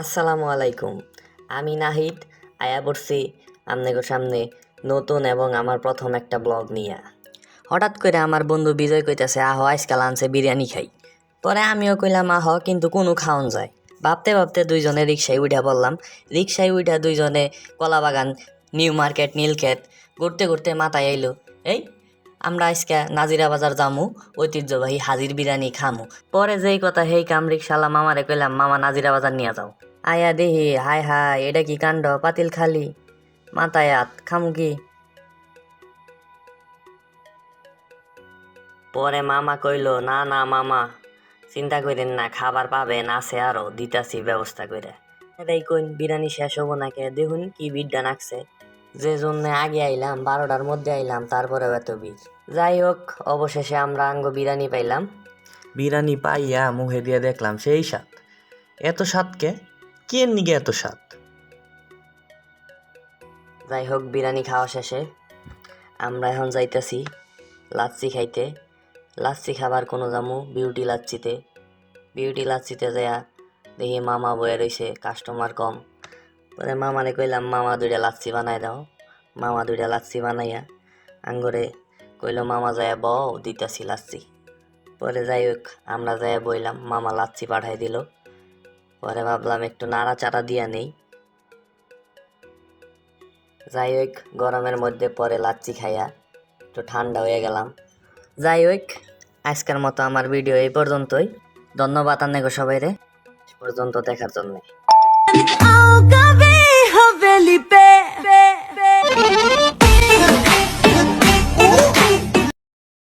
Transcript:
আসসালামু আলাইকুম। আমি নাহিদ আয়া পড়ছি আপনাদের সামনে নতুন এবং আমার প্রথম একটা ব্লগ নিয়া। হঠাৎ করে আমার বন্ধু বিজয় কইতাছে আহ আজকাল আনছে বিরিয়ানি খাই। পরে আমিও কইলাম আহ কিন্তু কোনো খাওন যায়। ভাবতে ভাবতে দুইজনে রিক্সায় উঠা পড়লাম। রিক্সায় উঠা দুইজনে কলাবাগান, নিউ মার্কেট, নীলক্ষেত ঘুরতে ঘুরতে মাথায় আইলো এই আমরা আজকে নাজিরা বাজার যামু, ঐতিহ্যবাহী হাজির বিরিয়ানি খামু। পরে যেই কথা হেই কাম রিক্সাওয়ালা মামারে কইলাম মামা নাজিরা বাজার নিয়ে যাও। আয়া দেহি হাই হাই এটা কি কাণ্ড, পাতিল খালি মাথায় হাত খামু কি। পরে মামা কইলো না না মামা চিন্তা করেন না, খাবার পাবেন, আছে আরো দিতাছি ব্যবস্থা করে। এটাই কইন বিরিয়ানি শেষ হবো নাকি দেখুন কি ভিড়টা নাকছে। যে জন্য আগে আইলাম 12টার মধ্যে আইলাম, তারপরে এত ভিড়। যাই হোক অবশেষে আমরা আঙ্গ বিরিয়ানি পাইলাম। বিরিয়ানি পাইয়া মুখে দিয়ে দেখলাম সেই স্বাদ। এত স্বাদকে কে নিগে এত স্বাদ? যাই হোক বিরিয়ানি খাওয়া শেষে আমরা এখন যাইতাছি লাচ্ছি খাইতে। লাচ্ছি খাবার কোনো জামু বিউটি লাচ্ছিতে। বিউটি লাচ্ছিতে যাইয়া দেখি মামা বয়ে রইছে, কাস্টমার কম। পরে মামারে কইলাম মামা দুইটা লাচ্ছি বানাই দাও। মামা দুইটা লাচ্ছি বানাইয়া আঙ্গরে কইলো মামা যাইয়া বও দিতাছি লাচ্ছি। পরে যাই হোক আমরা যাইয়া বইলাম, মামা লাচ্ছি পাঠাই দিল। পরে ভাবলাম একটু নাড়াচাড়া দিয়া নেই। যাই হোক গরমের মধ্যে পরে লাচ্ছি খাইয়া একটু ঠান্ডা হয়ে গেলাম। যাই হোক আজকের মতো আমার ভিডিও এই পর্যন্তই। ধন্যবাদ আপনাকে সবাইরে পর্যন্ত দেখার জন্য।